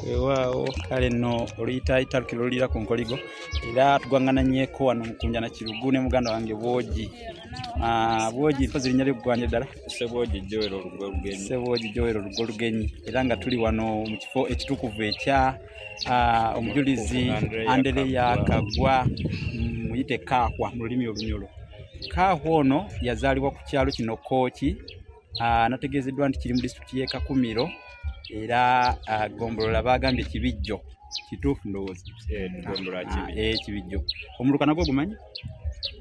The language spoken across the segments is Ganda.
Waawo kale no olita italukirolira ku nkoligo era tugwangananyeko wano mukunjana kirugu ne muganda wange Bwogi. Bwogi mpozi linya ly'eggwanye ddala Ssebwogi Joero Lugorugenyi. Ssebwogi Joero Lugorugenyi era nga tuli wano mu kifo ekitukuvu ekya omujulizi Andrea Kagwa muyite Kaahwa mu lulimi olunyolo. Kaahwa ono yazaalibwa ku kyalo kino Kooki, nategeezeddwa nti kiri mu disitulikiti y'e Kakumiro era Gombolola bagambye Kibijjo. Kituufu ndowooza? Gombolola Kibijjo. Kibijjo. Omuluka nagwo gumanyi?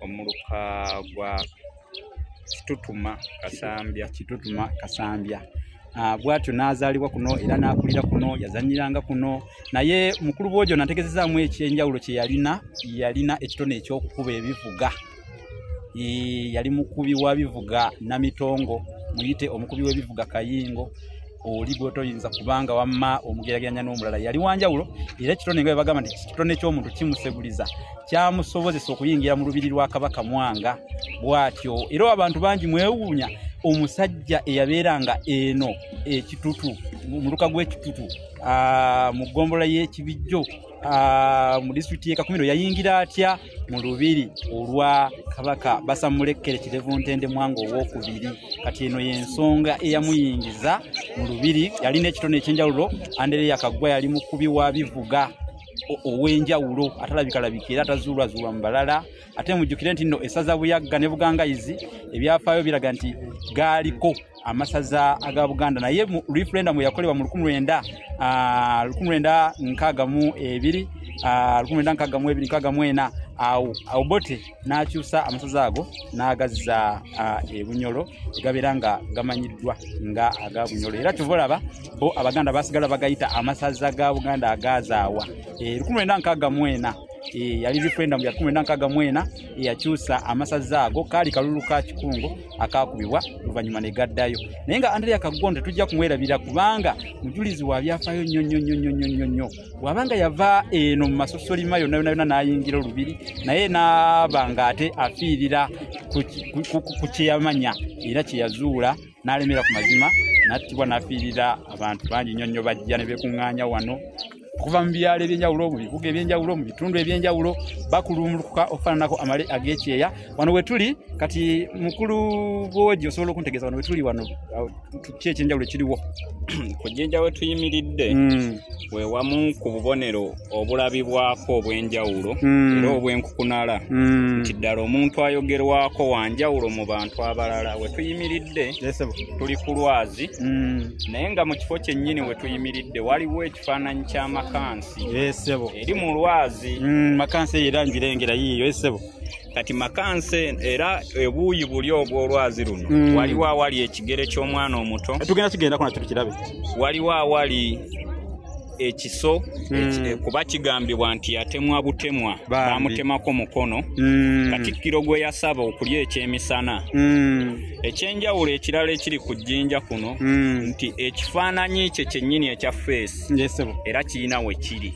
Omuluka gwa Kitutuma Kasambya. Kitutuma Kasambya. Bwatyo n'azaalibwa kuno era n'akulira kuno, yazanyiranga kuno. Naye mukulu Bwojo nategeezezaamu ekyenjawulo kye yalina ekitone eky'okukuba ebivuga. Yali mukubi wa bivuga Namitongo, muyite omukubi w'ebivuga Kayingo. Oli gwotoyinza kubanga wamma omugeraganya n'omulala yali wanjawulo era ekitone nga bagamba nti ekitone ky'omuntu kimuseguliza kyamusobozesa okuyingira mu lubiri lwa Kabaka Mwanga. Bwatyo era abantu bangi mwewuunya omusajja eyabeeranga eno ekitutu mu luka gw'ekitutu mu ggombolola y'Ekibijjo mu disitulikiti y'e Kakumiro yayingira atya mu lubiri olwa Kabaka Basamulekkere Kirevu Ntende Mwanga owookubiri. Kati eno y'ensonga eyamuyingiza mu lubiri. Yalina ekitone ekyenjawulo. Andrea Kagwa yali mukubi wa bivuga ow'enjawulo atalabikalabika era atazuulwazuulwa mu balala. Ate mujjukire nti nno essaza Buyagga ne Bugangayizi ebyafaayo biraga nti gaaliko amasaza aga Buganda, naye mu referendum yakolebwa mu 1962 awo Bote n'akyusa amasaza ago n'agazza e Bunyolo gabeera nga gamanyiddwa nga aga Bunyolo. Era kyova bo Abaganda basigala bagayita amasaza ga Buganda agazaawa. 1964 yali referendum ya 1964 yakyusa amasaza ago, kaali kalulu ka Kikungo akakubibwa luvannyuma ne gaddayo. Naye nga Andrea Kagwa tetujja kumwerabira kubanga mujulizi wa byafaayo nnyo. Bw'abanga yava eno mu masosolima yonna n'ayingira olubiri, naye n'abanga ate afiirira ku kyeyamanya era kyeyazuula n'alemera ku mazima, n'attibwa n'afiirira abantu bangi nnyo bajja ne beekuŋŋaanya wano kuva mu byalo ebyenjawulo, mu bibuga ebyenjawulo, mu bitundu ebyenjawulo, bakulumulukuka okufaananako amale ag'ekyeya. Wano we tuli kati mukulu Bwogi osobola okuntegeeza wano we tuli wano ki ekyenjawulo ekiriwo? Ku jjinja we tuyimiridde we wamu ku bubonero obulabibwako obw'enjawulo era obw'enkukunala nti ddala omuntu ayogerwako wanjawulo mu bantu abalala. We tuyimiridde tuli ku lwazi, naye nga mu kifo kyennyini we tuyimiridde waliwo ekifaananyi ky'amakansi eri mu lwazi. Makansi era njirengera yiyo esebo. Kati makanse era ebuuyi buli obw'olwazi luno waliwo awali ekigere ky'omwana omuto. Tugenda kigendako nakyo tukirabe. Waliwo awali ekiso kuba kigambibwa nti yatemwa butemwa bamutemako mukono. Katikkiro gwe yasaba okulya ekyemisana. Ekyenjawulo ekirala ekiri ku jjinja kuno nti ekifaananyi kye kyennyini ekya feesi era kirina we kiri.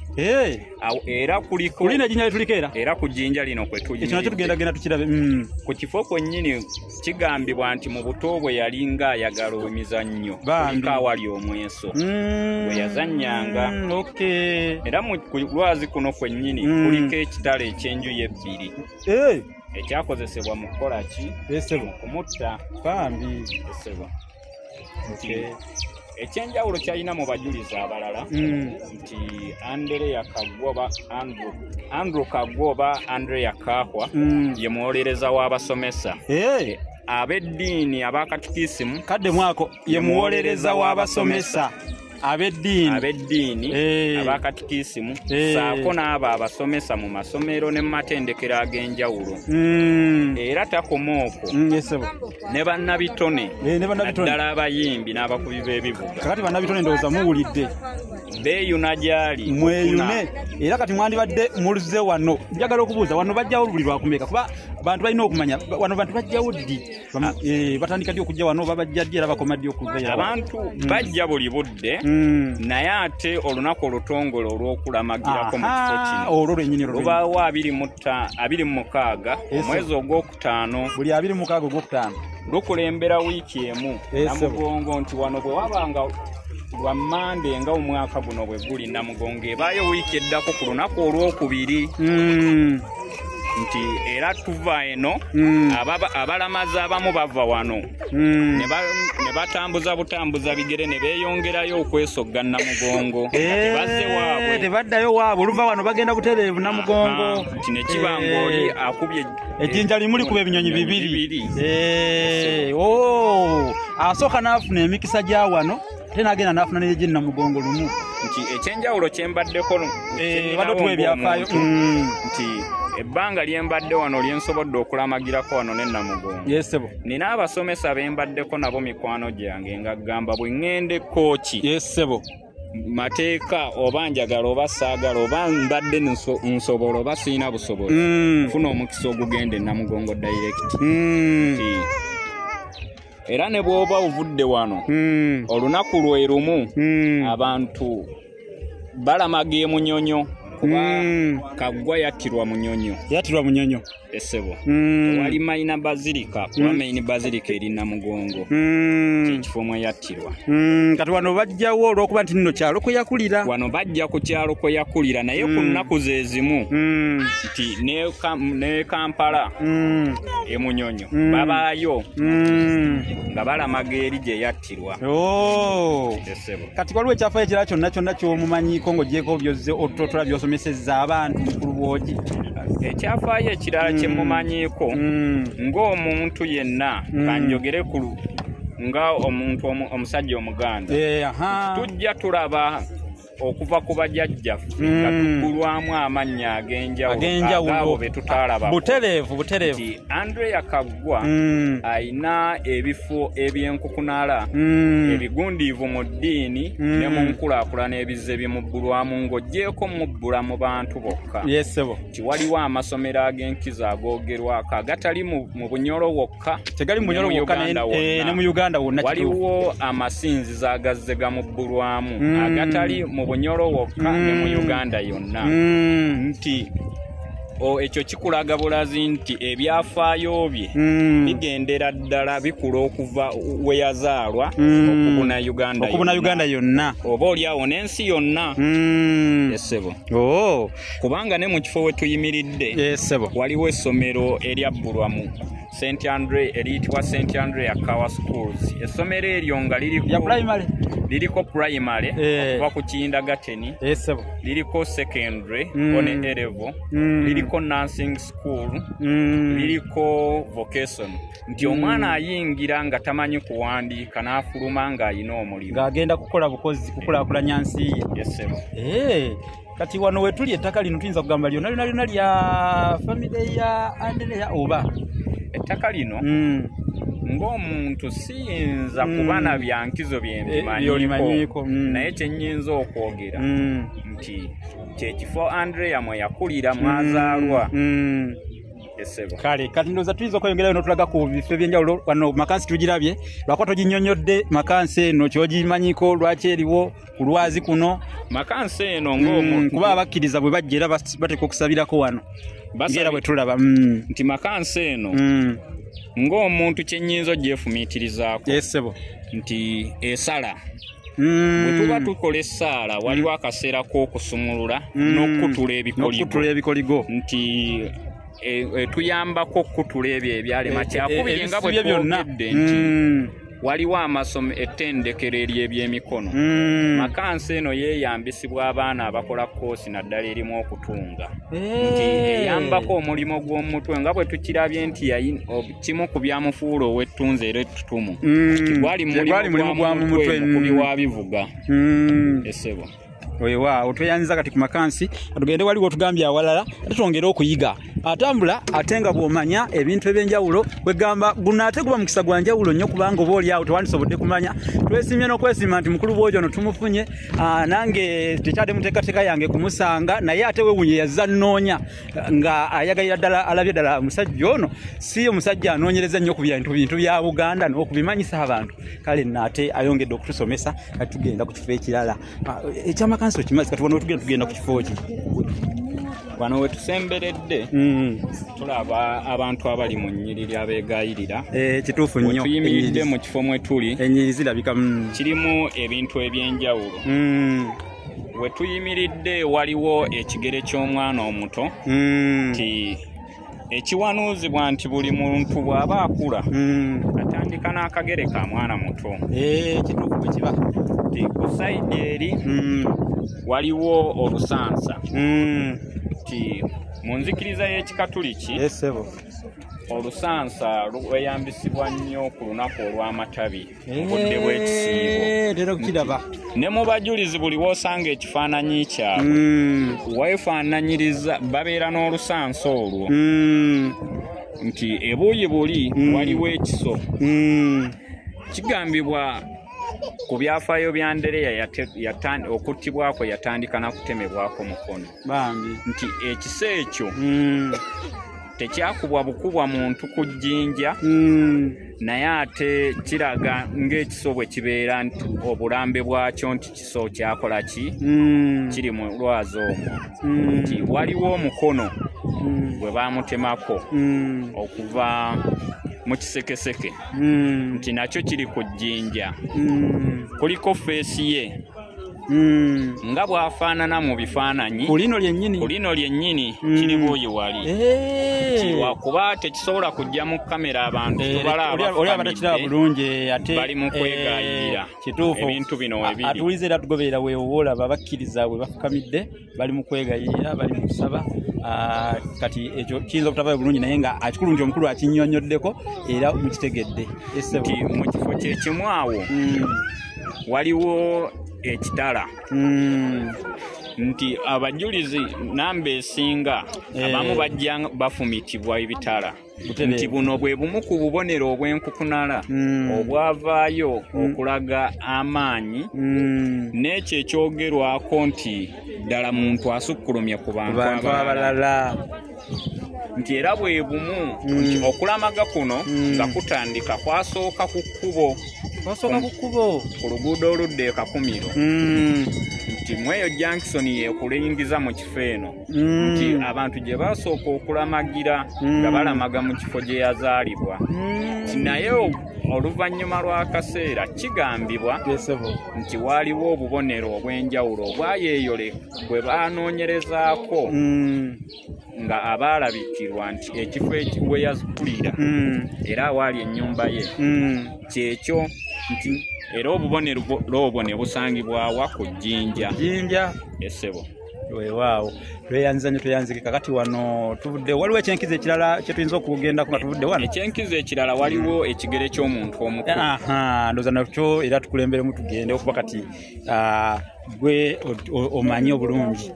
Era kuliko kulina ejjinja litulikeera era ku jjinja lino kwe tuyimiridde tugenda tukirabe. Ku kifo kwennyini kigambibwa nti mu buto bwe yalinga ayagala emizannyo kuliko awali omweso bwe yazannyanga. Era mu lwazi kuno kwennyini kuliko ekitala ekyenjuyi ebbiri ekyakozesebwa mu kukola ki? Mu kumutta. Ekyenjawulo kyalina mu bajulizi abalala nti Andrea Kagwa Andrew Kagwa oba Andrea Kaahwa ye muwolereza w'abasomesa. Ab'eddiini abakatikisimu kadde mwako ye muwolereza w'abasomesa ab'eddiini abakatikisimu saako n'abo abasomesa mu masomero ne mu matendekero ag'enjawulo. Era takoma okwo ne bannabitone naddala abayimbi n'abakubi b'ebivuga. Kakati bannabitone ndowooza muwulidde beeyuna gyali mweyune. Era kati mwandibadde muluze wano. Njagala okubuuza wano bajjawo luli lwakumeka kuba bantu balina okumanya wano bantu bajjawo ddi batandika ddi okujja wano babajja ddi era bakoma ddi okuveera? Abantu bajja buli budde naye ate olunaku olutongole olw'okulamagirako mu kifo kino olwo lwennyini lubaawo 26 omwezi ogwokutaano buli 26 ogwokutaano lukulembera wiiki emu Namugongo nti wano bwe wabanga lwa Mande nga omwaka guno bwe guli Namugongo ebaayo wiiki eddako ku lunaku olwokubiri nti era tuva eno abalamazi abamu bava wano ne batambuza butambuza bigere ne beeyongerayo okwesogga Namugongo tebazze waabwe tebaddayo waabwe oluva wano bagenda butereevu Namugongo nti ne kiba ng'oli akubye ejjinja limu likuba ebinyonyi bibiri asooka n'afuna emikisa gya wano ate n'agenda n'afuna n'egy'e Namugongo lumu nti ekyenjawulo kyembaddeko badde tuwa ebyafaayo nti ebbanga lyembadde wano lyensobodde okulamagirako wano ne Namugongo yesebo nina abasomesa bembaddeko nabo mikwano gyange nga gamba bwe ŋŋenda ekkooki yesebo mateeka oba njagala oba saagala oba mbadde nsobola oba siina busobozi funa omukisa ogugenda e Namugongo direct era ne bw'oba ovudde wano olunaku lwe lumu abantu balamaga emunyonyo kuba Kaggwa yattirwa munyonyo esebo wali Maina Bazilika kuba Main Bazilika eri Namugongo ekifo mwe yattirwa kati wano bajjawo olw'okuba nti nno kyalo kwe yakulira wano bajja ku kyalo kwe yakulira naye ku nnaku ze zimu nti ne Kampala emunyonyo babaayo nga balamaga eri gye yattirwa kati waliwo ekyafaayo ekirala kyonna ky'omumanyiiko ng'ogyeko byozze otutotola by'osomesezza abantu mukulu bwogi ekyafaayo ekirala kyemumanyiiko ng'omuntu yenna kanjogere nga omuntu omusajja Omuganda tujja tulaba okuva ku bajjajjaffe nga tuggulwamu amannya ag'enjawulo be tutaalaba butereevu Andrea Kaggwa ayina ebifo ebyenkukunaala ebigundiivu mu ddiini ne mu nkulaakulana ebizze bimubbulwamu ng'oggyeko mubbula mu bantu bokka ti waliwo amasomero ag'enkizo agoogerwako agatali mu Bunyoro wokka tegali mu Bunyoro wokka ne mu Uganda wonna waliwo amasinzizo agazze gamubbulwamu agatali mu Bunyoro wokka ne mu Uganda yonna nti ekyo kikulaga bulazi nti ebyafaayo bye bigendera ddala bikula okuva we yazaalwa okubuna Uganda yonna oba oliawo n'ensi yonna esebo kubanga ne mu kifo we tuyimiridde waliwo essomero eryabbulwa mu St. Andre eriyitibwa St. Andrea Kawa Schools essomero eryo nga liriko primary okuva ku Kiyindagateni liriko secondary one level liriko nursing school liriko vocation nti omwana ayingira nga tamanyi kuwandiika n'afuluma ng'ayina omulimu ng'agenda kukola bukozi kukulaakulanya nsi ye kati wano wetuli ettaka lino tuyinza kugamba lyonna lya famire ya Andrea oba ettaka lino ng'omuntu siyinza kuba na byankizo byembimanyiiko naye kyennyinza okwogera nti kyekifo Andrea mwe yakulira mwazaalwa kale kati ndowooza tuyinza okweyongerayo n'otulaga ku bifo ebyenjawulo wano makansi tugirabye lwakuba toginnyonnyodde makansi eno kyogimanyiiko lwaki eriwo ku lwazi kuno makansi eno ng'omuntu kuba abakkiriza bwe bajja era bateeka okusabirako wano era bwe tulaba nti makansi eno ng'omuntu kyennyinza ogyefumiitirizaako nti esala bwe tuba tukola essaala waliwo akaseera k'okusumulula n'okutula ebikoligo nti tuyambako okutula ebyo ebyalema kyakubiri nga bwe twogedde nti waliwo ettendekero ery'ebyemikono makansi eno yeeyambisibwa abaana abakola koosi naddala erimu okutunga nti eyambako omulimo gw'omutwe nga bwe tukirabye nti kimu ku byamufuula ow'ettunzi era ettutumu gwali mulimu gwa mutwe mukubi wa bivuga esebo weewaawo tweyanziza kati ku makansi atugende waliwo otugambye awalala ate twongere okuyiga atambula ate nga bw'omanya ebintu ebyenjawulo kwegamba guno ate guba mukisa gwa njawulo nnyo kubanga oba oli awo tewandisobodde kumanya twesimye n'okwesima nti mukulu bw'ojo ono tumufunye nange tekyadde muteekateeka yange kumusanga naye ate wewunye yazza nnoonya nga ayagalira ddala alabye ddala omusajja ono si omusajja anoonyereza nnyo ku bintu bya Buganda n'okubimanyisa abantu kale naate ayongedde okutusomesa kati tugenda ku kifo ekirala ekyamakansi okimazi kati wano tugenda ku kifo ki wano wetusemberedde tulaba abantu abali mu nnyiriri abeegayirira kituufu nnyo tuyimiridde mu kifo mwe tuli ennyiriri zirabika kirimu ebintu eby'enjawulo we tuyimiridde waliwo ekigere ky'omwana omuto nti ekiwanuuzibwa nti buli muntu bw'aba akula atandika n'akagere ka mwana muto kituufu bwe kiba nti ku sayidi eri waliwo olusansa nti mu nzikiriza y'ekikatuliki olusansa lweyambisibwa nnyo ku lunaku olw'amatabi obudde bw'ekisiibo ne mu bajulizi buli w'osanga ekifaananyi kyabwe weefaananyiriza babeera n'olusansa olwo nti ebuuyi buli waliwo ekiso kigambibwa ku byafaayo bya Andereya okuttibwako yatandika nakutemebwako mukono nti ekiso ekyo tekyakubwa bukubwa muntu ku jjinja naye ate kiraga ng'ekiso bwe kibeera nti obulambe bwakyo nti kiso kyakola ki kiri mu lwazi omwo nti waliwo omukono gwe baamutemako okuva mu kisekeseke nti nakyo kiri ku jjinja kuliko feesi ye nga bw'afaanana mu bifaananyi ku lino lyennyini kiri buuyi wali wakuba tekisobola kujja mu kamera abantu bali mu kwegayirira ebintu bino webiri atulize era tugoberera weewolaba bakkiriza we bafukamidde bali mu kwegayirira bali mu kusaba kati ekyo kiyinza obutavaayo bulungi naye nga akikulu nti omukulu akinnyonnyoddeko era mukitegedde nti mu kifo kyekimu awo waliwo ekitala nti abajulizi namba esinga abamu bajja bafumitibwa ebitala nti buno bwe bumu ku bubonero obw'enkukunala obwavaayo okulaga amaanyi n'ekyo ekyogerwako nti ddala muntu asukkulumye ku bantu abalala nti era bwe bumu nti okulamaga kuno nga kutandika kwasooka ku kkubo ku luguudo oludda e Kakumiro nti mweyo Junction yeekulingiza mu kifo eno nti abantu gye basooka okulamagira nga balamaga mu kifo gye yazaalibwa naye oluvannyuma lw'akaseera kigambibwa nti waaliwo obubonero obw'enjawulo obwayeeyole bwe baanoonyerezaako nga abaalabikirwa nti ekifo we yakulira era awaali ennyumba ye kyekyo nti era obubonero obwo ne busangibwawa ku jjinja esebo weewaawo tweyanzikika kati wano tuvudde waliwo ekyenkizo ekirala kye tuyinza okugendako nga tuvudde wano ekyenkizo ekirala waliwo ekigere ky'omuntu omukulu ndowooza nakyo era tukulemberemu tugende okuba kati gwe omanyi obulungi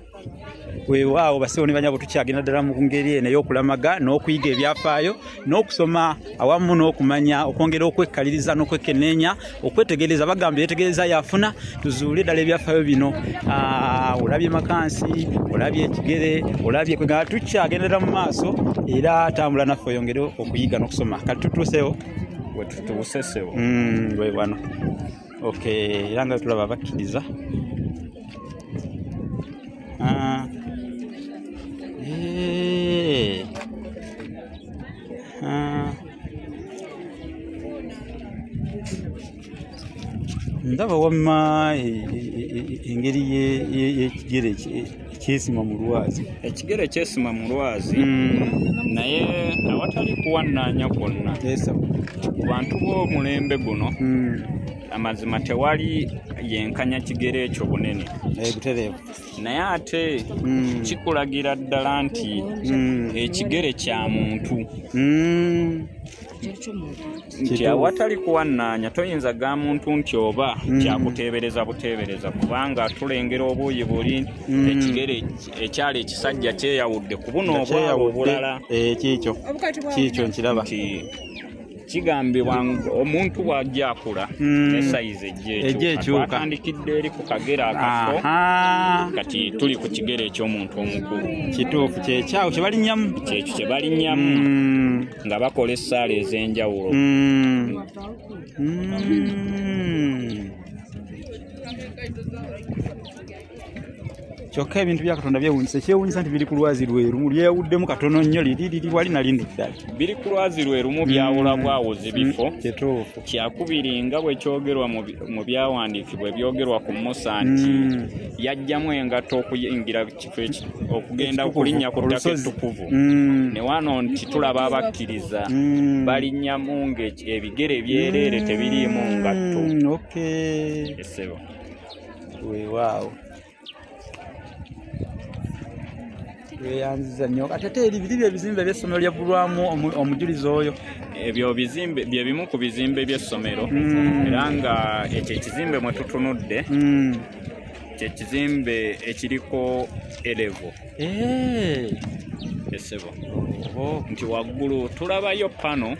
weewaawo basewo ne banyabo tukyagenda ddala mu ngeri eno ey'okulamaga n'okuyiga ebyafaayo n'okusoma awamu n'okumanya okwongera okwekkaliriza n'okwekenneenya okwetegereza bagamba yetegereza yafuna tuzuule ddala ebyafaayo bino olabye makansi olabye ekigere olabye kwegamba tukyagendera mu maaso era tambula naffe oyongere okuyiga n'okusoma kati tutuusewo wetutuusesewo we wano okay era nga tulaba bakkiriza ndaba wamma engeri y'ekigere kyesima mu lwazi ekigere kyesima mu lwazi naye awatali kuwannaanya kwonna ku bantu b'omulembe guno amazima tewali yenkanya kigere ekyo bunene butereevu naye ate kikulagira ddala nti ekigere kya muntu nti awatali kuwannaanya toyinza ga muntu nti oba kyakuteebereza buteebereza kubanga tulengera obuuyi buli ekigere ekyali ekisajja kyeyawudde ku buno obwawo obulala kiikyo nkiraba kigambibwa omuntu bw'ajja akula esayizi ejjeekyuka atandikidde eri ku kagere akafo kati tuli ku kigere eky'omuntu omukulu kituufu kyekyawo kye balinnyamu kyekyo kye balinnyamu nga bakola essaala ez'enjawulo kyokka ebintu bya Katonda byewunyisa kyewunyisa nti biri ku lwazi lwerumu lyewuddemu katono nnyo liri wali nalindi ddala biri ku lwazi lwerumu byawula bwawuzi bifo kituufu kyakubiri nga bwe kyogerwa mu byawandiikibwa ebyogerwa ku Musa nti yajjamu engato okuyingira kifo okugenda okulinnya ku ttaka ettukuvu ne wano nti tulaba abakkiriza balinnyamu ng'ebigere byereere tebiriimu ngatto esebo weewaawo weyanziza nnyo ate eri biri ebizimbe by'essomero lyabbulwamu omujulizi oyo ebyo bizimbe bye bimu ku bizimbe by'essomero era nga ekyo ekizimbe mwe tutunudde kyekizimbe ekiriko elevo esebo nti waggulu tulabayo pano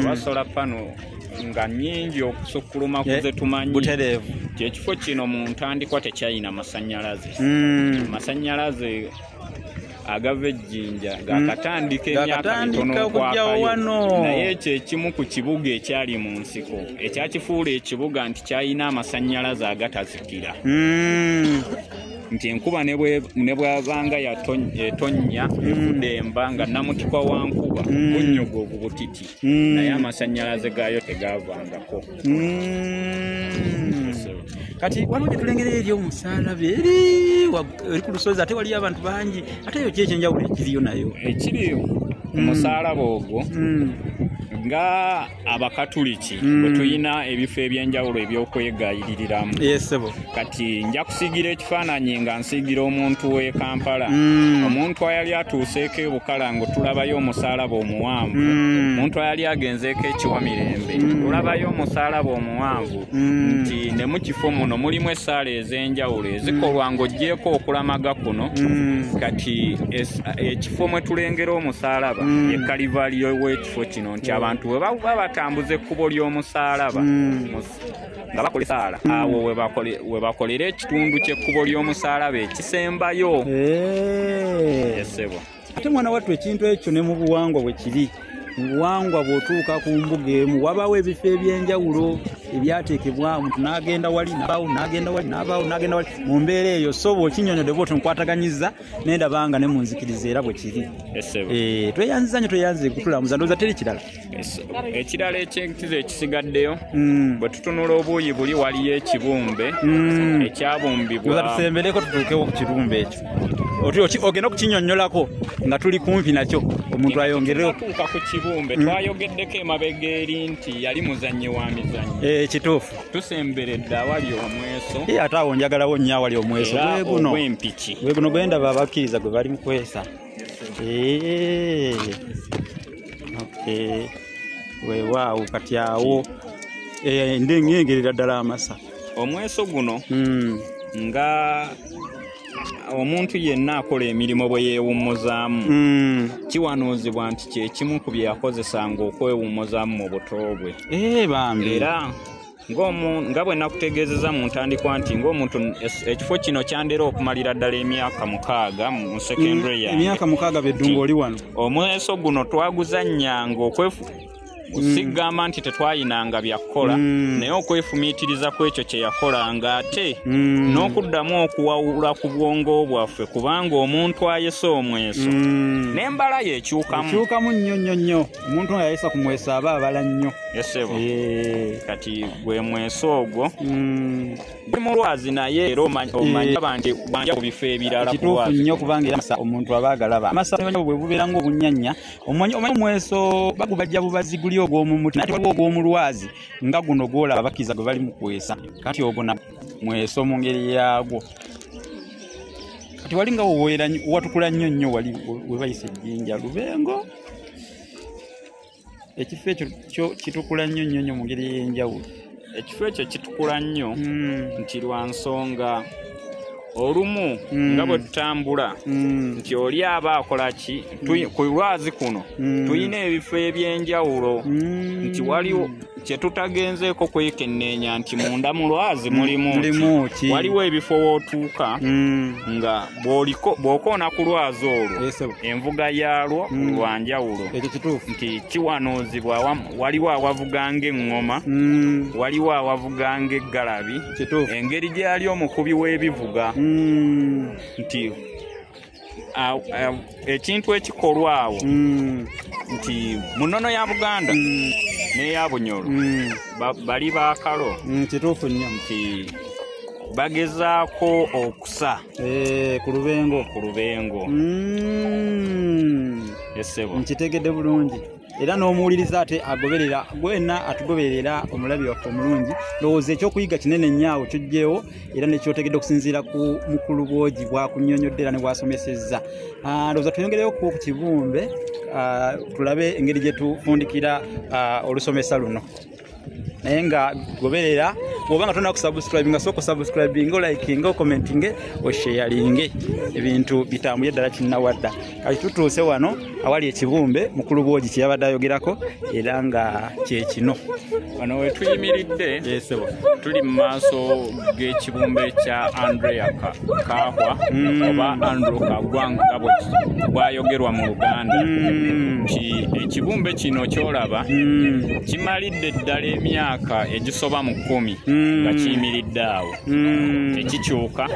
abasola pano nga nnyingi okusukkuluma ku ze tumanyi kyekifo kino mu ntandikwa tekyalina masannyalaze masannyalaze agava ejjinja gaakatandika emyaka mitono okwakayo naye ekyo ekimu ku kibuga ekyali mu nsiko ekyakifuula ekibuga nti kyalina amasannyalaze agatazikira nti enkuba ne bwabanga etonnya evudemba nga namutikwa wa nkuba bunnyogovu butiti naye amasannyalaze gaayo tegavangako kati waliwo gye tulengera eri omusaalaba eri ku lusozi ate waliyo abantu bangi ate eyo kyekyenjawulo ekiriyo nayo ekiri ku musaalaba ogwo nga abakatuliki bwe tulina ebifo eby'enjawulo eby'okwegayiriramu kati nja kusiigira ekifaananyi nga nsiigira omuntu w'e Kampala omuntu ayali atuuseeko ebukalango tulabayo omusaalaba omuwanvu omuntu ayali agenzeeko ekiwamirembe tulabayo omusaalaba omuwanvu nti ne mu kifo muno mulimu essaala ez'enjawulo ezikolwa ng'oggyeko okulamaga kuno kati ekifo mwe tulengera omusaalaba ye kalivaliyo w'ekifo kino nti abantu bwe baba batambuza ekkubo ly'omusaalaba nga bakola essaala awo we bakolera ekitundu ky'ekkubo ly'omusaalaba ekisembayo esebo ate mwana wattu ekintu ekyo ne mu buwangwa bwe kiri mu buwangwa bw'otuuka ku mbuga emu wabaawo ebifo eby'enjawulo ebyateekebwa omuntu n'agenda wali n'agenda wali mu mbeera eyo so bw'okinyonyodde bw'otyo nkwataganyiza n'endaba nga ne mu nzikiriza era bwe kiri tweyanziza nnyo tweyanziza kutulamuza ndowooza teri kirala ekirala ekyenkizo ekisigaddeyo bwe tutunula obuuyi buli waliyo ekibumbe ekyabumbibwa tusembereko tutuukewo ku kirumbe ekyo ogenda okukinyonnyolako nga tuli kumpi nakyo omuntu ayongereyo tuuka ku kibumbe twayogeddeko emabega eri nti yali muzannyi wa mizannyo kituufu tusemberedde awali omweso ate awo njagalawo nnyo awali omweso ogw'empiki gwe guno gwe ndaba abakkiriza gwe bali mu kwesa weewaawo kati awo ndengengerera ddala amasa omweso guno nga omuntu yenna akola emirimu bwe yeewummuzaamu kiwanuuzibwa nti kyekimu ku bye yakozesanga okwewummuzaamu mu buto bwe bambi era nga bwe nakutegeezeza mu ntandikwa nti ng'omuntu ekifo kino kyandera okumalira ddala emyaka 6 mu secondary yange emyaka 6 beddunga oli wano omweso guno twaguzannyanga sigamba nti tetwayinanga byakukola naye okwefumiitiriza kw'ekyo kye yakolanga ate n'okuddamu okuwawula ku bwongo bwaffe kubanga omuntu ayesa omweso n'embala yekyukamu nnyo omuntu nga yayesa ku mweso aba abala nnyo yesebo kati gwe mweso ogwo mu lwazi naye era omanya nti banja ku bifo ebirala ku lwazi kituufu nnyo kubanga era omuntu aba agalaba amasa bwe bubeera ng'obunnyanya omanyi omweso bagubajja bubaziguli ogw'omumuti nate waliwo ogw'omu lwazi nga guno gwolaba abakkiriza gwe bali mu kwesa kati ogwo na mweso mu ngeri yaagwo kati wali nga watukula nnyo wali we bayisa ejjinja lubengo ekifo ekyo kitukula nnyo mu ngeri y'enjawulo ekifo ekyo kitukula nnyo nti lwa nsonga olumu nga bwe tutambula nti oli aba akola ki ku lwazi kuno tulina ebifo eby'enjawulo nti waliwo kyetutagenzeeko kwekenneenya nti munda mu lwazi mulimu waliwo ebifo wootuuka nga bw'okoona ku lwazi olwo envuga yaalwo lwanjawulo nti kiwanuuzibwa waliwo awavuganga eŋŋoma waliwo awavuganga eggalabi engeri gy'ali omukubi w'ebivuga nti ekintu ekikolwa awo nti munono ya Buganda n'eya Bunyoro bali baakalo kituufu nnyo nti bagezaako okusa ku lubengo esebo nkitegedde bulungi era n'omuwuliriza ate agoberera gwena atugoberera omulabi waffe omulungi ndowooza ekyokuyiga kinene nnyo kijjeewo era nekyotegedde okusinziira ku mukulu bwogi bwakunnyonnyodde era ne bwasomesezza. Ndowooza tuyongereyo ku kibumbe tulabe engeri gye tufundikira olusomesa luno naye nga goberera bw'oba nga tonna kusubscribe nga sooka subscribing oliking commenting osharinge ebintu bitambulye ddala kinnawadda. Kati tutuuse wano awali ekibumbe mukulu bwogi kye yabadde ayogerako era nga kye kino wano we tuyimiridde tuli mu maaso g'ekibumbe kya Andrea Kahwa oba Andrew Kagwanga bwayogerwa mu Luganda. Ekibumbe kino kyolaba kimalidde ddala emyaka egisoba mu 10 nga kiyimiridde awo tekikyuka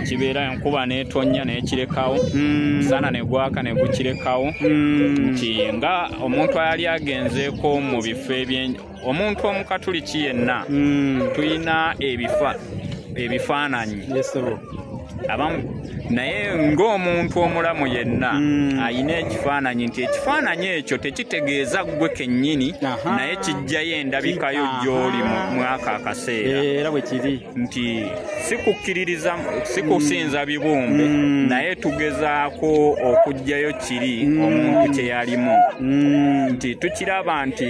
kibeera enkuba n'etonnya n'ekirekawo musana ne gwaka ne gukirekawo nti nga omuntu ayali agenzeeko mu bifo omuntu omukatuliki yenna tulina ebifaananyi naye ng'omuntu omulamu yenna ayina ekifaananyi nti ekifaananyi ekyo tekitegeeza ggwe kennyini naye kijjayo endabikayo gy'oli mu mwaka akaseera era bwe kiri nti sikukkiririza sikusinza bibumbe naye tugezaako okuggyayo kiri omuntu kye yalimu nti tukiraba nti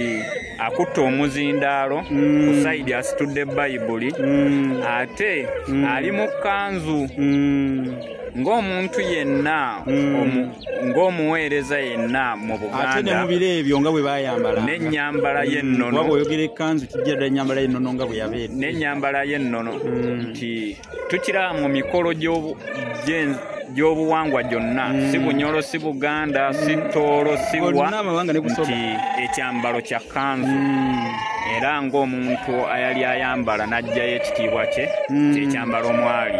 akutta omuzindaalo ku sayidi asitudde bayibuli ate ali mu kkanzu ng'omuntu yenna ng'omuweereza yenna mu Buganda ate ne mu biro ebyo nga bwe baayambala n'ennyambala y'ennono waba oyogera ekkanzu kijja ddala ennyambala y'ennono nga bwe yabeera n'ennyambala y'ennono nti tukiraba mu mikolo gy'obuwangwa gyonna si Bunyoro si Buganda si Tooro si wa nti ekyambalo kya kkanzu era ng'omuntu ayali ayambala n'aggyayo ekitiibwa kye kyekyambala omwali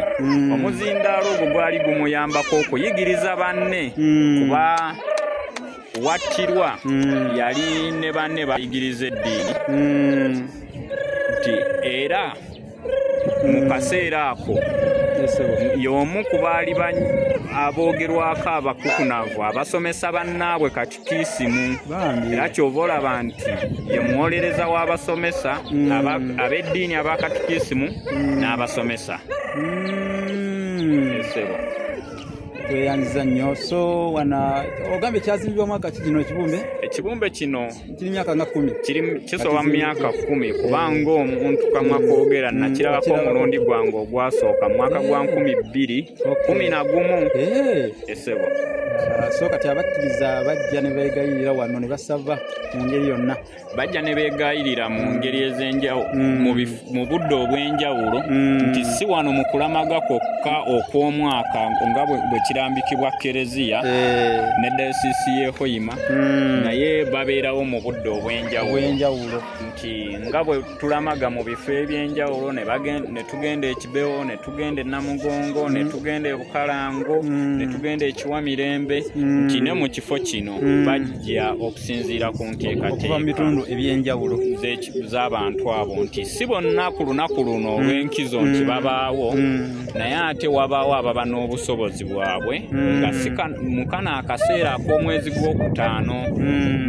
omuzindaalo ogwo gwali gumuyambako okuyigiriza banne kuba wattirwa yali ne banne bayigiriza eddiini nti era mu kaseera ako y'omu ku baali aboogerwako abakukunavu abasomesa bannaabwe katikisimu era kyova olaba nti ye muwolereza w'abasomesa ab'eddiini abakatikisimu n'abasomesa tweyanziza nnyo. So wana ogambye kyazimbibwa mwaka kino ekibumbe kino kiri myaka nga 10 kisoba mu myaka 10 kubanga omuntu kamwa kwogera nakirabako omulundi gwange ogwasooka mu mwaka gwa 2011 esebo so kati abakkiriza bajja ne beegayirira wano ne basava mu ngeri yonna bajja ne beegayirira mu ngeri ez'enjawulo mu budde obw'enjawulo nti si wano mu kulamaga kwokka okw'omwaka nga bwe kirambikibwa Kereziya ne dayosisi y'e Hoima naye babeerawo mu budde obw'enjawulo nti nga bwe tulamaga mu bifo eby'enjawulo ne tugenda e Kibeho ne tugenda e Namugongo ne tugenda e Bukalango ne tugenda e Kiwamirembe nti ne mu kifo kino bajja okusinziira ku nteekateeka mu bitundu eby'enjawulo z'abantu abo nti si bonna ku lunaku luno olw'enkizo nti babaawo naye ate wabaawo ababa n'obusobozi bwabwe nga si mu kano akaseera ak'omwezi gw'okutaano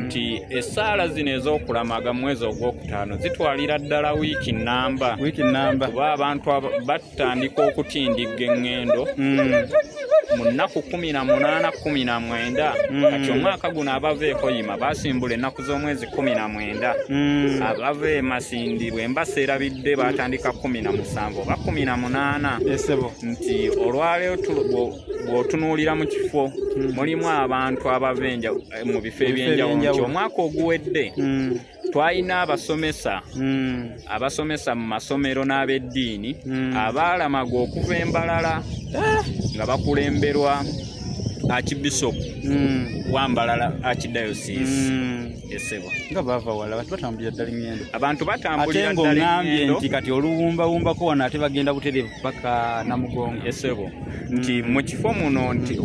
nti essaala zino ez'okulamaga mu mwezi ogw'okutaano zitwalira ddala wiiki nnamba kuba abantu batandika okutindigga eŋŋendo mu nnaku 18 19 kati omwaka guno abava e Hoima basimbula ennaku z'omwezi 19 abava e Masindi bwe mbasa erabidde batandika 17 oba 18 nti olwaleero bw'otunuulira mu kifo mulimu abantu abava mu bifo eby'enjawulo nti omwaka oguwedde twalina abasomesa mu masomero n'ab'eddiini abaalamaga okuva Embalala nga bakulemberwa Archbishop wa Mbalala Archdiocese Yesebo. Nga bava wala abantu batambulira ddala ngendo. Abantu batambulira ddala ngendo. Ate ng'ongambye nti kati oluwumba ko wano ate bagenda butereevu paka Namugongo. Yesebo. Nti mu kifo muno nti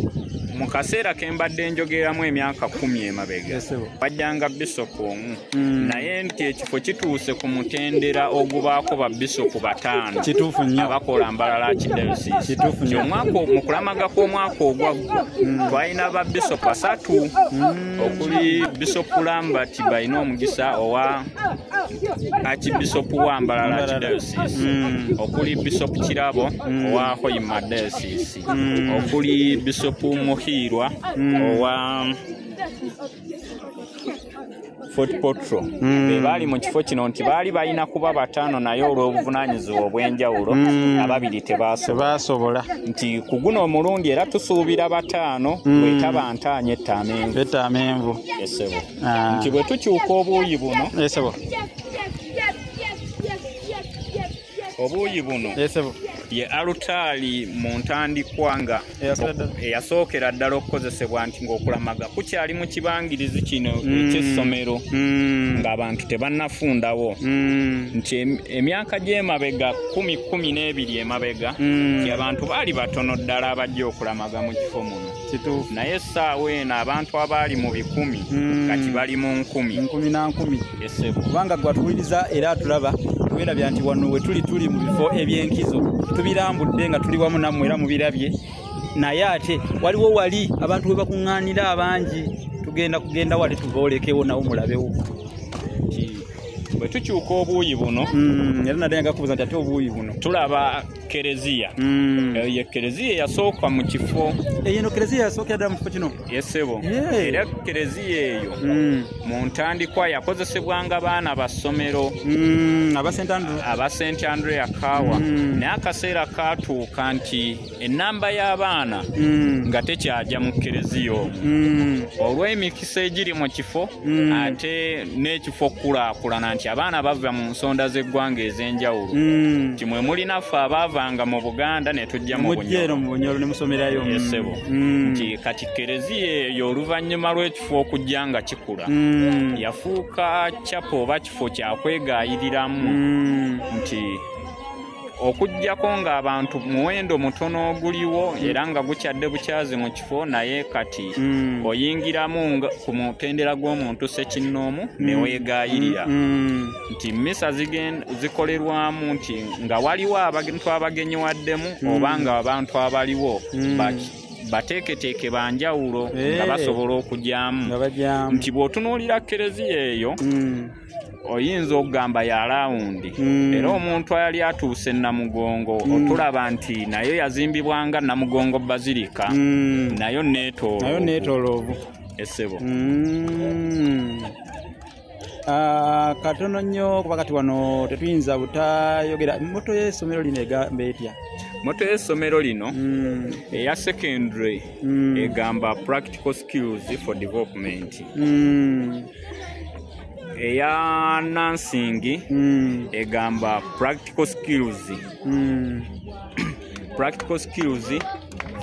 mu kaseera ke mbadde njogeeramu emyaka 10 emabega bajjanga bisopu omu naye nti ekifo kituuse ku mutendera ogubaako babisopu 5 kituufu nnyo abakola Mbarara Archdiocese omwaka mu kulamaga kw'omwaka ogwaggwa twalina babisopu 3 okuli bisopu Lambert balina omugisa owa Archbishop wa Mbarara Archdiocese okuli bisopu Kirabo owa Hoima Diocese okuli bisopu Muhirwa owa Fort Potro bali mu kifo kino nti baali balina kuba 5 naye olw'obuvunaanyizibwa obw'enjawulo ababiri tebasobola nti ku guno omulundi era tusuubira 5 bwetaba ntaanye ettamenvu nti bwe tukyuka obuuyi buno ye alutaali mu ntandikwa nga eyasookera ddala okukozesebwa nti ng'okulamaga kukyali mu kibangirizi kino eky'essomero ng'abantu tebannafundawo nti emyaka gy'emabega 10-12 emabega nti abantu baali batono ddala abajja okulamaga mu kifo muno naye essaawa eno abantu abaali mu 10 kati bali mu 10 Yesebo kubanga gwatuwuliriza era atulaba tuwerabya nti wano we tuli mu bifo eby'enkizo tubirambudde nga tuli wamu nammwe era mubirabye naye ate waliwo wali abantu we bakuŋŋaanira abangi kugenda wali tuboolekewo nawo mulabewo bwe tukyuka obuuyi buno era nadde ngakubuuza nti ate obuuyi buno tulaba kereziya ye kereziya yasooka mu kifo eno kereziya yasookera ddala mu kifo kino Yesebo era kereziya eyo mu ntandikwa yakozesebwanga baana ba ssomero aba St. Andrea Kawa naye akaseera kaatuuka nti ennamba y'abaana nga tekyajja mu kereziya omwo olw'emikisa egiri mu kifo ate n'ekifo kulaakulana nti abaana bava mu nsonda z'eggwanga ez'enjawulo nti mwe mulinaffe abaavanga mu Buganda ne tujja mu Bunyoro ne musomerayo Yesebo nti kati kereziya eyo oluvannyuma lw'ekifo okujja nga kikula yafuuka kyapo oba kifo kyakwegaayiriramu nti okujjako ng'abantu muwendo mutono oguliwo era nga gukyadde bukyazi mu kifo naye kati oyingiramu ku mutendera gw'omuntu ssekinnoomu ne weegaayirira nti mmisa zikolerwamu nti nga waliwo abantu abagenyiwaddemu oba nga abantu abaliwo bateeketeeke banjawulo nga basobola okujyamu nti bw'otunuulira kereziya eyo oyinza okugamba ya laawundi era omuntu ayali atuuse Namugongo otulaba nti nayo yazimbibwanga Namugongo Bazilika nayo neetooloovu Yesebo katono nnyo kuba kati wano tetuyinza butayogera moto y'essomero lino egamba etya moto y'essomero lino eya secondary egamba practical skills for development eya nursing egamba practical skills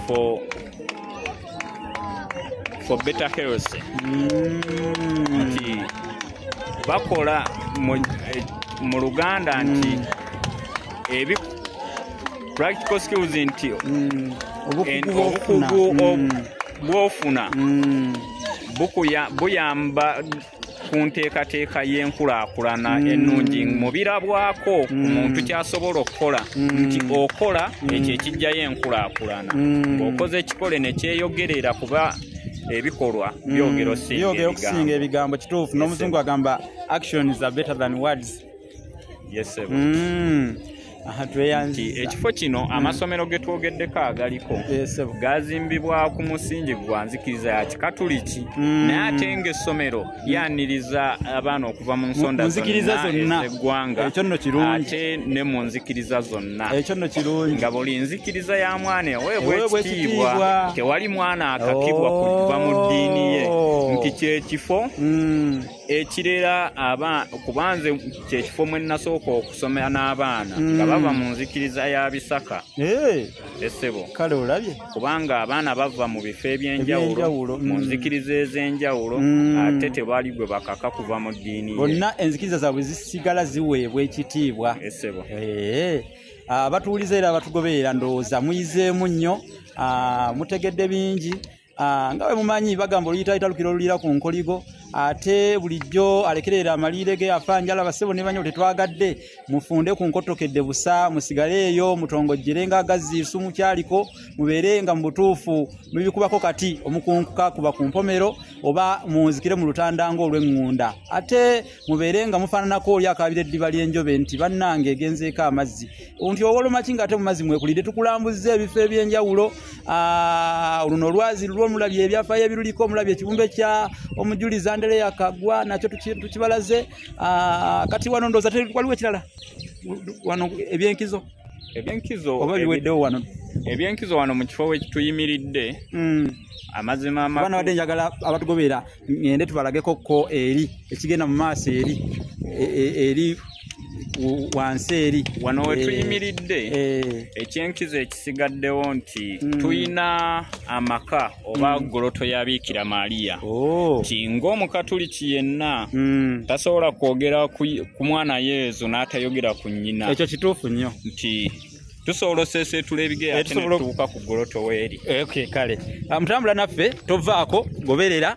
for better health nti bakola mu Luganda nti practical skills nti obukugu bw'ofuna buyamba ku nteekateeka y'enkulaakulana ennungi mu birabwako ku muntu kyasobola okukola nti okola ekyo ekijjayo enkulaakulana ng'okoze ekikole ne kyeyogerera kuba ebikolwa byogero okusinga ebigambo kituufu n'omuzungu agamba actions are better than words Yesebo nti ekifo kino amasomero ge twogeddeko agaliko gazimbibwa ku musingi gwa nzikiriza ya Kikatuliki naye ate ng'essomero lyaniriza abaana okuva mu nsonda zonna ez'eggwanga ate ne mu nzikiriza zonna nga buli nzikiriza ya mwana eweebwa ekitiibwa tewali mwana akakibwa kuva mu ddiini ye nti kyekifo ekirera kubanze kyekifo mwe nasooka okusomera n'abaana nga bava mu nzikiriza ya Bisaka. Essebo kale olabye kubanga abaana bava mu bifo ebyenjawulo mu nzikiriza ez'enjawulo ate tebali gwe bakaka kuva mu ddiini bonna enzikiriza zaabwe zisigala ziweebwa ekitiibwa. Essebo abatuuliza era abatugoberera ndowooza muyizeemu nnyo mutegedde bingi nga bwe mumanyi bagamba oluyita lukira olulira ku nkoligo ate bulijjo alekerera amaliire ge afanjala basebo ne banyo tetwagadde mufunde ku nkotokedde busa musigale eyo mutongojjerenga agaziisu mukyaliko mubeerenga mu butuufu mubikubako kati omukunkuka kuba ku mpomero oba munzikire mu lutandanga olw'eŋŋunda ate mubeerenga mufaananako oli akabira eddiba ly'enjobe nti bannange egenzeeko amazzi nti owolomaki nga ate mu mazzi mwekulidde tukulambuzza ebifo ebyenjawulo luno olwazi lw'omulabye ebyafaayo ebiruliko omulabye ekibumbe kya omujuliza Andereya Kagwa nakyo tukibalaze kati wano ndooza waliwo ekirala wano ebyenkizo oba biweddewo wano ebyenkizo wano mu kifo we tuyimiridde amazima abaana badde njagala abatugoberera ngende tubalageko ko eri ekigenda mu maaso eri wansi eri wano we tuyimiridde ekyenkizo ekisigaddewo nti tuyina amaka oba goloto ya Bikira Maria nti ng'omukatuliki yenna tasobola kwogera ku mwana Yezu n'atayogera ku nnyina. Ekyo kituufu nnyo nti tusobola oseeseetula ebigere ate ne tutuuka ku goloto weeri. Kale mutambula naffe tovaako goberera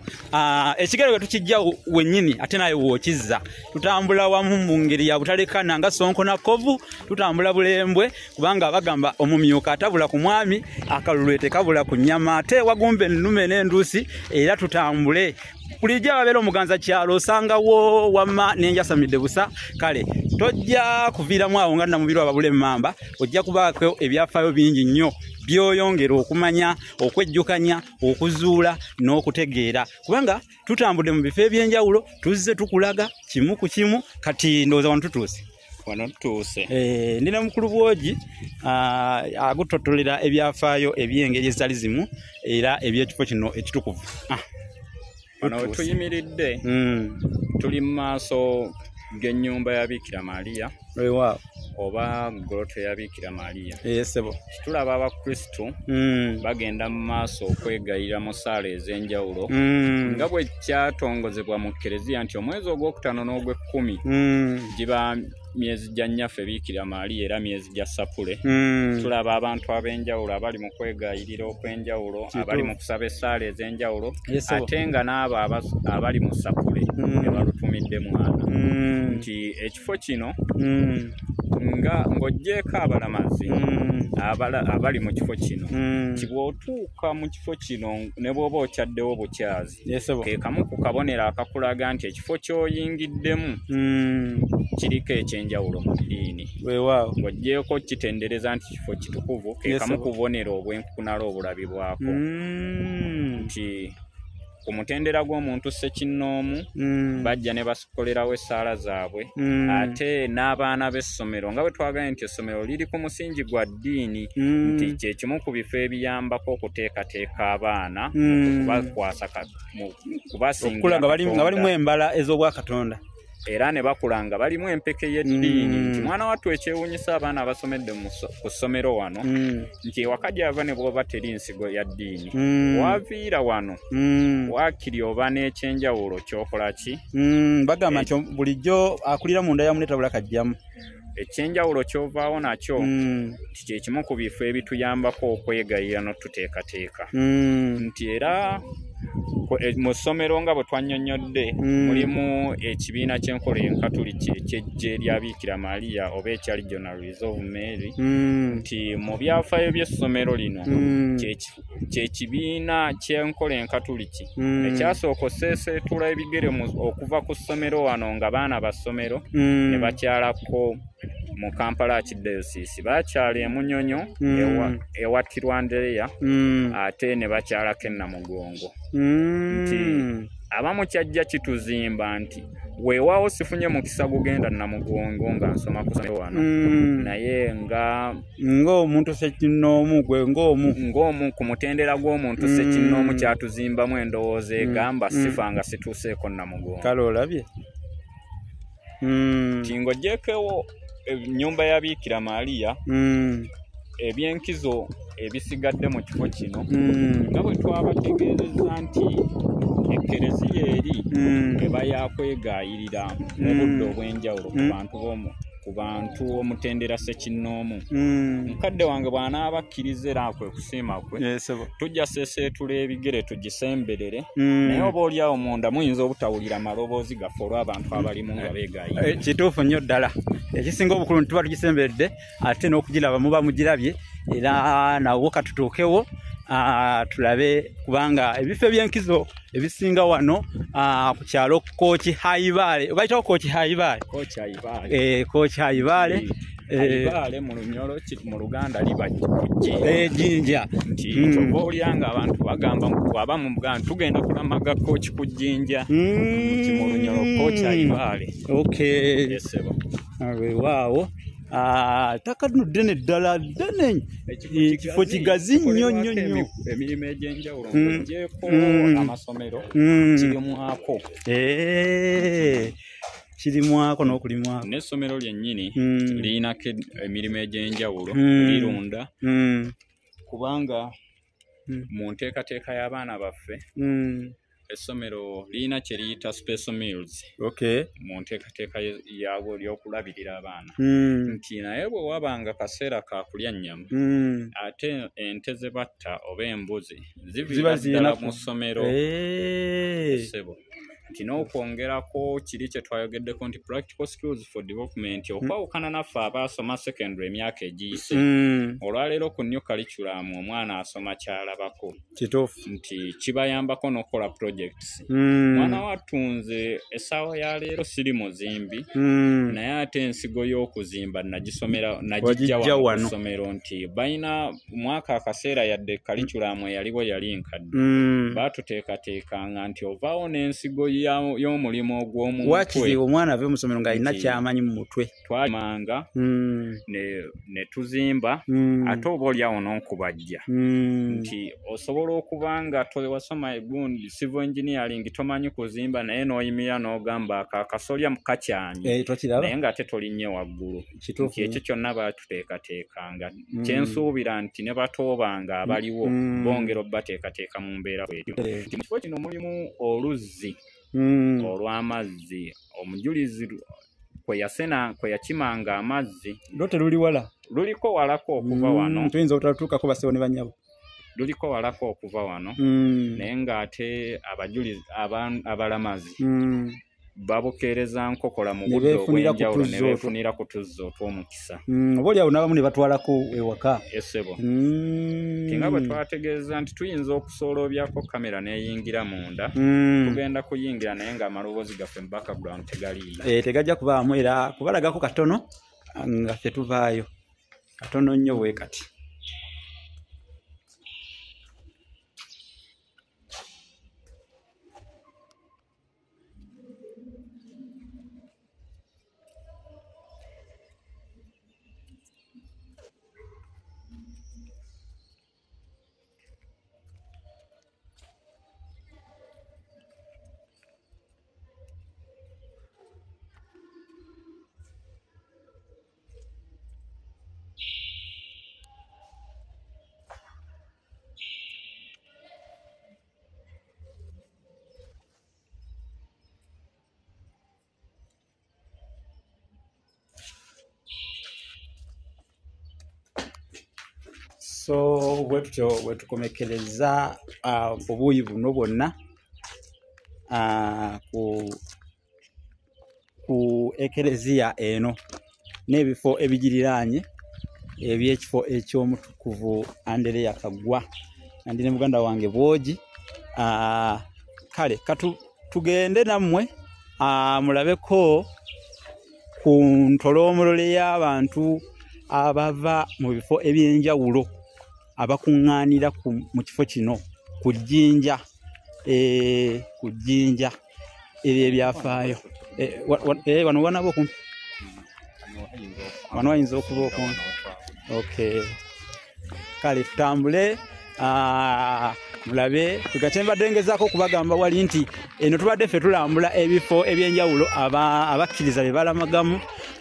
ekigere we tukijja wennyini ate naye wookizza tutambula wamu mu ngeri ya butalekana nga Sonko na Kovu tutambula bulembwe kubanga bagamba omumyuka atabula ku mwami akalulu tekabula ku nnyama ate wagumba ennume n'enduusi era tutambule kulijja babeera omuganza kyalo osangawo wamma n'enjasamidde busa kale tojja kuviiramu awo nga namubiri ababula emmamba ojja kubaako ebyafaayo bingi nnyo byoyongera okumanya okwejjukanya okuzuula n'okutegeera kubanga tutambudde mu bifo ebyenjawulo tuzze tukulaga kimu ku kimu kati ndowooza wano tutuuse ndina mukulu bwogi agutottolera ebyafaayo eby'engeri ezitali zimu era ebyekifo kino ekitukuvu. Wano we tuyimiridde tuli mu maaso g'ennyumba ya Bikira Maria oba goloto ya Bikira Maria. Sebo tulaba abakristu bagenda mu maaso okwegayirira mu ssaala ez'enjawulo nga bwe kyatongozebwa mu Kereziya nti omwezi ogwokutaano n'ogw'ekkumi giba myezi gya nnyaffe Bikira Maria era myezi gya Sapule. Tulaba abantu ab'enjawulo abali mu kwegayirira okw'enjawulo abali mu kusaba essaala ez'enjawulo ate nga n'abo abali mu Sapule ne balutumidde mwana nti ekifo kino nga ng'oggyeko abalamazi abali mu kifo kino kibw'otuuka mu kifo kino ne bw'oba okyaddewo bukyazi ke kamu ku kabonero akakulaga nti ekifo ky'oyingiddemu kiriko ekyenjawulo mu ddiini ng'oggyeko kitendereza nti kifo kitukuvu ke kamu ku bubonero obw'enkukunala obulabibwako nti ku mutendera gw'omuntu ssekinnoomu bajja ne bakolerawo essaala zaabwe ate n'abaana b'essomero nga bwe twagaye nti essomero liri ku musingi gwa ddiini nti kyekimu ku bifo ebiyambako okuteekateeka abaana okubakwasa kubasinga nga balimu embala ez'obwakatonda era ne bakula nga balimu empeke y'eddiini nti mwana wattu ekyewuunyisa abaana abasomedde ku ssomero wano nti ewaka gy'ava ne bw'oba teri nsigo ya ddiini waviira wano waakiri oba n'ekyenjawulo kyokola ki bagamba nti bulijjo akulira munda ya munetabula kajjamu ekyenjawulo kyovaawo nakyo nti kyekimu ku bifo ebituyambako okwegayirira n'otuteekateeka nti era mu ssomero nga bwe twannyonnyodde mulimu ekibiina ky'enkola enkatuliki eky'eggye lya Bikira Maria oba ekya Regional Reserve Mary nti mu byafaayo by'essomero lino kyekibiina ky'enkola enkatuliki ekyasooka oseeseetula ebigere okuva ku ssomero wano nga baana ba ssomero ne bakyalako mu Kampala Archdiocese bakyali emunyonyo ewattirwa Andrea ate ne bakyalako e Namugongo nti abamu kyajja kituzimba nti weewaawo sifunye mukisa gugenda Namugongo nga nsoma ku ssomero wano naye ng'omuntu ssekinnoomu gwe ng'omu ku mutendera gw'omuntu ssekinnoomu kyatuzimbamu endowooza egamba sifa nga situuseeko Namugongo. Kale olabye ng'ogyekewo ennyumba ya Biikira Maria ebyenkizo ebisigadde mu kifo kino nga bwe twabategeezezza nti ekkereziya eri eba yakwegaayirira mu budde obw'enjawulo ku bantu omutendera ssekinnoomu. Mukadde wange bw'anaaba akkiriza era kwe kusiima kwe tujja seeseetula ebigere tugisemberere naye oba oliawo munda muyinza obutawulira maloboozi gaffe olw'abantu abalimu nga beegaayirira. Kituufu nnyo ddala ekisinga obukulu tuba tugisemberedde ate n'okugiraba muba mugirabye era nawo katutuukewo tulabe kubanga ebifo ebyenkizo ebisinga wano ku kyalo Kooki Hayibaale bayitawo Kooki Hayibaale Kooki Hayibaale mu Lunyolo mu Luganda liba Jjinja nti oba olyanga abantu bagamba abamu buganda tugenda kulamaga Kooki ku Jjinja nti mu Lunyolo Kooki Hayibaale. Waawo ttaka lino ddene ddala ddene ekifo kigazi nnyo emirimu egy'enjawulo ng'ogyeko amasomero kirimwako n'okulimwako n'essomero lyennyini lirinako emirimu egy'enjawulo lirunda kubanga mu nteekateeka y'abaana baffe essomero lirina kye liyita special meals mu nteekateeka yaabwo ly'okulabirira abaana nti naye bwe wabanga kaseera ka kulya nnyama ate ente ze batta oba embuzi ziviira ddala mu ssomero ssebo nti n'okwongerako kiri kye twayogeddeko nti practical skills for development okwawukana naffe abaasoma secondary emyaka egiyise olwaleero ku new curriculum omwana asoma kyalabako nti kibayambako n'okukola projects. Mwana watunze essaawa ya leero siri muzimbi naye ate ensigo y'okuzimba nagijja wano ku ssomero nti balina mwaka akaseera yadde curriculum eyaliwo yali nkadde baatuteekateekanga nti ovaawo n'ensigo y'omulimu ogw'omuntu wakiri omwana ave mu ssomero ng'alina kyamanyi mu mutwe twalimanga ne tuzimba ate oba oliawo n'okubajja nti osobola okuba nga wasoma egundi civil engineering tomanyi kuzimba naye n'oyimirira n'ogamba akasolya kakyanye naye ng'ate tolinnye waggulu nti ekyo kyonna baatuteekateekanga kyensuubira nti ne batoobanga abaliwo bongera obbateekateeka mu mbeera bwetyo. Mu kifo kino mulimu oluzzi olw'amazzi omujulizi kwe yakimanga amazzi teruli wala luliko walako okuva wano tuyinza obutatuukako basewo ne bannyabo luliko walako okuva wano naye ng'ate abajulizi abalamazi babukeereza nkokola mu budde obw'enjawulo ne beefunira ku tuzzi otw'omukisa oba oliawo n'abamu ne batwalako ewaka essebo nga bwe twategeeza nti tuyinza okusooloobyako kamera n'eyingira munda tugenda kuyingira naye ng'amaloboozi gaffe mu background tegaliiyo tegajja kubaamu era kubalagako katono nga ffe tuvaayo katono nnyo bwe kati. So bwe tukomekereza obuuyi buno bwonna ku ekereziya eno n'ebifo ebigiriraanye eby'ekifo eky'omutukuvu Andrea Kaggwa ndi ne muganda wange Bwogi. Kale tugende nammwe mulabeko ku ntolomolole y'abantu abava mu bifo ebyenjawulo abakuŋŋaanira mu kifo kino ku Jjinja ebyo ebyafaayo wano wanaba okumpi wano wayinza okuba okumpi okay kale tutambule mulabe tugatte mbadde ngezaako okubagamba wali nti eno tubadde ffe tulambula ebifo ebyenjawulo abakkiriza bye balamagamu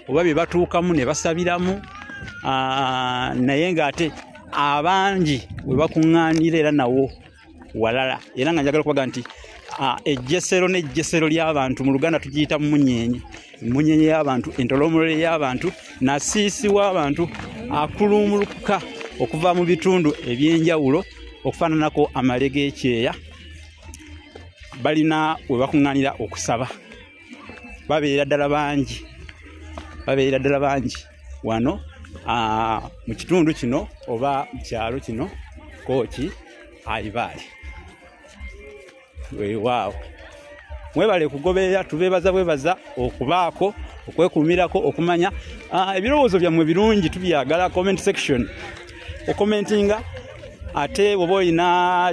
oba bye batuukamu ne basabiramu naye ng'ate abangi we bakuŋŋaanira era nawo walala era nga njagala okubaga nti ejjesero n'ejjesero ly'abantu mu Luganda tugiyita munyenye y'abantu entolomolole y'abantu nasiisi w'abantu akulumulukuka okuva mu bitundu ebyenjawulo okufaananako amale g'ekyeya balina we bakuŋŋaanira okusaba babeera ddala bangi wano mu kitundu kino oba mu kyalo kino Kooki Aibaale weewaawo mwebale kugoberera tubeebaza okubaako okwekuumirako okumanya ebirowoozo byammwe birungi tubyagala comment section okomentinga ate bw'oba olina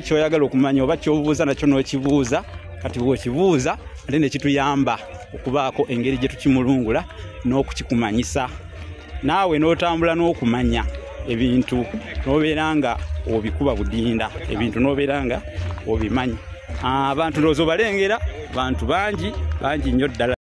ky'oyagala okumanya oba ky'obuuza nakyo n'okibuuza kati bw'okibuuza ate ne kituyamba okubaako engeri gye tukimulungula n'okukikumanyisa naawe n'otambula n'okumanya ebintu n'obeera nga obikuba budinda ebintu n'obeera nga obimanyi abantu ndowooza obalengera bantu bangi nnyo ddala